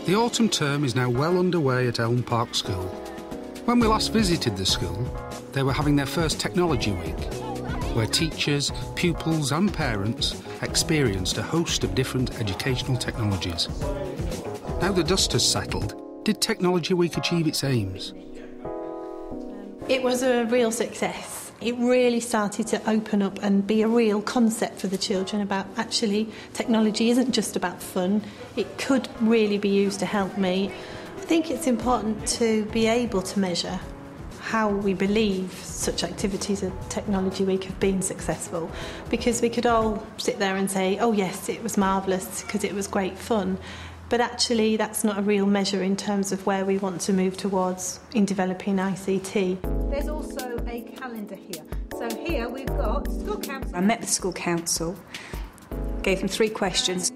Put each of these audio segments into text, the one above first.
The autumn term is now well underway at Elm Park School. When we last visited the school, they were having their first Technology Week, where teachers, pupils and parents experienced a host of different educational technologies. Now the dust has settled, did Technology Week achieve its aims? It was a real success. It really started to open up and be a real concept for the children about actually technology isn't just about fun, it could really be used to help me. I think it's important to be able to measure how we believe such activities at Technology Week have been successful, because we could all sit there and say, oh yes, it was marvellous because it was great fun, but actually that's not a real measure in terms of where we want to move towards in developing ICT. There's also a calendar here. So here we've got school council. I met the school council, gave them 3 questions.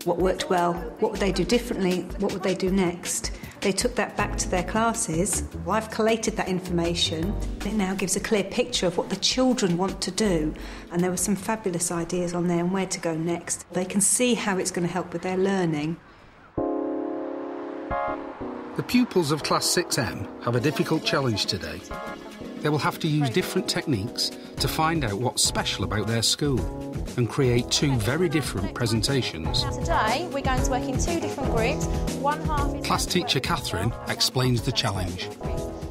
What worked well? What would they do differently? What would they do next? They took that back to their classes. Well, I've collated that information. It now gives a clear picture of what the children want to do. And there were some fabulous ideas on there on where to go next. They can see how it's going to help with their learning. The pupils of Class 6M have a difficult challenge today. They will have to use different techniques to find out what's special about their school and create 2 very different presentations. Today we're going to work in 2 different groups. One half is... Class teacher Catherine explains the challenge.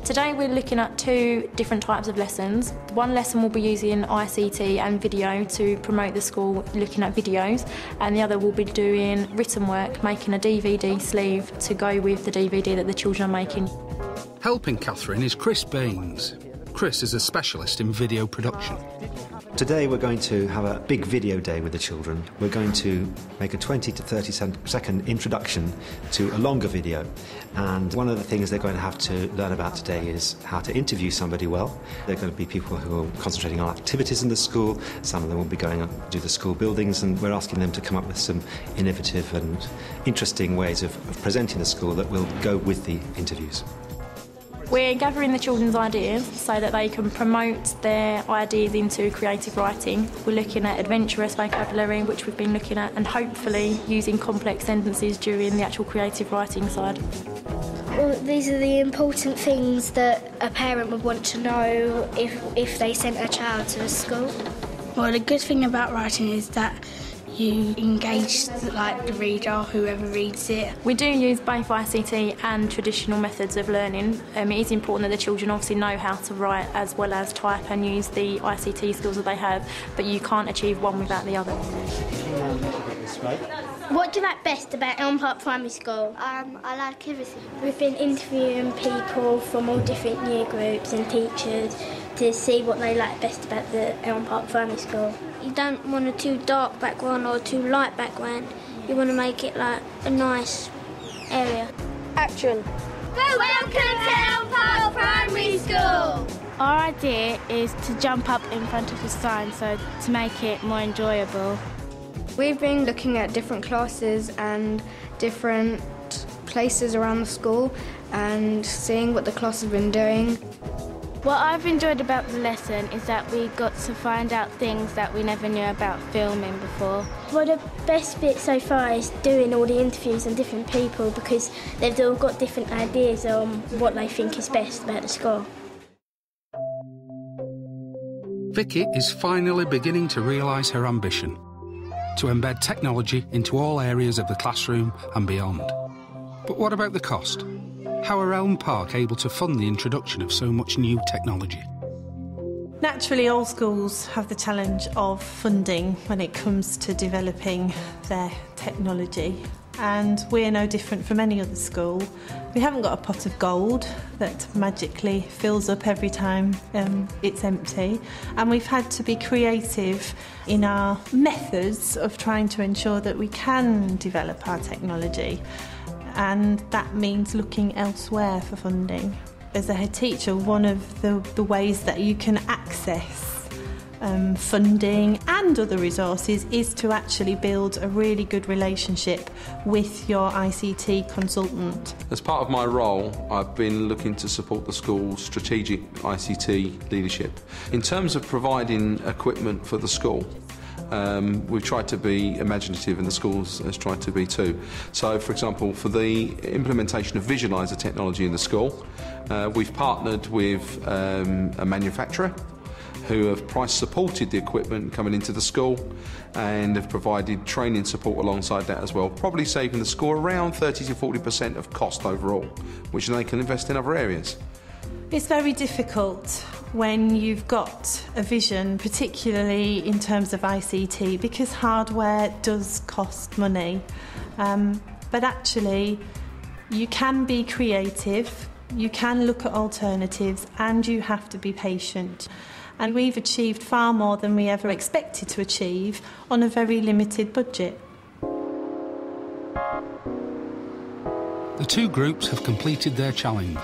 Today we're looking at 2 different types of lessons. One lesson will be using ICT and video to promote the school, looking at videos, and the other will be doing written work, making a DVD sleeve to go with the DVD that the children are making. Helping Catherine is Chris Baines. Chris is a specialist in video production. Today we're going to have a big video day with the children. We're going to make a 20 to 30 second introduction to a longer video. And one of the things they're going to have to learn about today is how to interview somebody well. They're going to be people who are concentrating on activities in the school. Some of them will be going up to do the school buildings, and we're asking them to come up with some innovative and interesting ways of presenting the school that will go with the interviews. We're gathering the children's ideas so that they can promote their ideas into creative writing. We're looking at adventurous vocabulary, which we've been looking at, and hopefully using complex sentences during the actual creative writing side. Well, these are the important things that a parent would want to know if they sent a child to a school. Well, the good thing about writing is that you engage the reader, whoever reads it. We do use both ICT and traditional methods of learning. It is important that the children obviously know how to write as well as type and use the ICT skills that they have, but you can't achieve one without the other. What do you like best about Elm Park Primary School? I like everything. We've been interviewing people from all different year groups and teachers to see what they like best about the Elm Park Primary School. You don't want a too dark background or too light background. You want to make it like a nice area. Action. Welcome to Elm Park Primary School! Our idea is to jump up in front of the sign, so to make it more enjoyable. We've been looking at different classes and different places around the school and seeing what the class has been doing. What I've enjoyed about the lesson is that we got to find out things that we never knew about filming before. Well, the best bit so far is doing all the interviews on different people, because they've all got different ideas on what they think is best about the school. Vicki is finally beginning to realise her ambition to embed technology into all areas of the classroom and beyond. But what about the cost? How are Elm Park able to fund the introduction of so much new technology? Naturally, all schools have the challenge of funding when it comes to developing their technology, and we're no different from any other school. We haven't got a pot of gold that magically fills up every time it's empty, and we've had to be creative in our methods of trying to ensure that we can develop our technology, and that means looking elsewhere for funding. As a head teacher, one of the ways that you can access funding and other resources is to actually build a really good relationship with your ICT consultant. As part of my role, I've been looking to support the school's strategic ICT leadership. In terms of providing equipment for the school, we've tried to be imaginative, and the schools has tried to be too. So, for example, for the implementation of visualiser technology in the school, we've partnered with a manufacturer who have price supported the equipment coming into the school and have provided training support alongside that as well, probably saving the school around 30 to 40% of cost overall, which they can invest in other areas. It's very difficult when you've got a vision, particularly in terms of ICT, because hardware does cost money. But actually, you can be creative, you can look at alternatives, and you have to be patient. And we've achieved far more than we ever expected to achieve on a very limited budget. The two groups have completed their challenge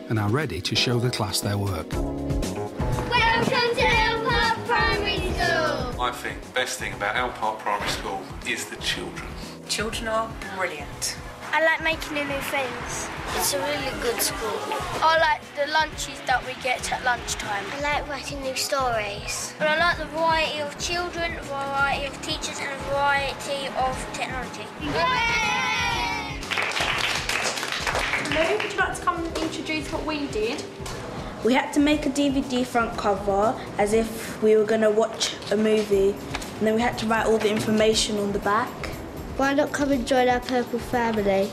and are ready to show the class their work. Welcome to Elm Park Primary School! I think the best thing about Elm Park Primary School is the children. Children are brilliant. I like making new things. It's a really good school. I like the lunches that we get at lunchtime. I like writing new stories. And I like the variety of children, the variety of teachers, and the variety of technology. Yay! Hello, would you like to come and introduce what we did? We had to make a DVD front cover as if we were going to watch a movie, and then we had to write all the information on the back. Why not come and join our Purple family?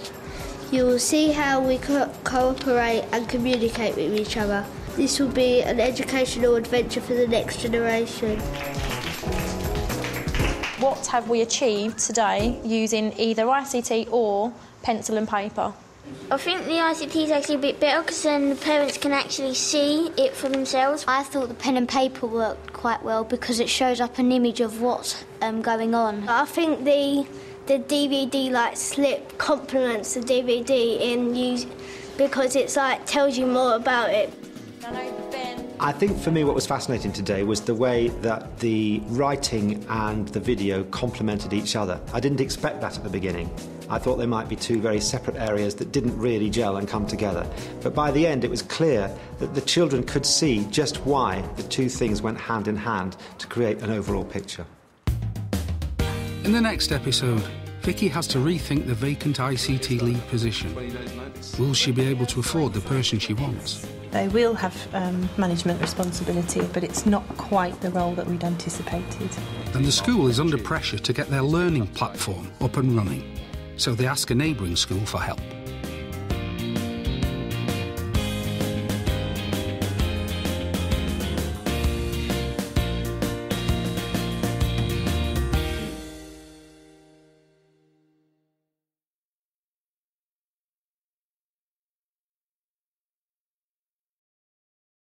You will see how we cooperate and communicate with each other. This will be an educational adventure for the next generation. What have we achieved today using either ICT or pencil and paper? I think the ICT is actually a bit better because then the parents can actually see it for themselves. I thought the pen and paper worked quite well because it shows up an image of what's going on. I think the DVD slip complements the DVD because it's tells you more about it. I think for me what was fascinating today was the way that the writing and the video complemented each other. I didn't expect that at the beginning. I thought they might be two very separate areas that didn't really gel and come together. But by the end it was clear that the children could see just why the two things went hand in hand to create an overall picture. In the next episode, Vicki has to rethink the vacant ICT lead position. Will she be able to afford the person she wants? They will have management responsibility, but it's not quite the role that we'd anticipated. And the school is under pressure to get their learning platform up and running, so they ask a neighbouring school for help.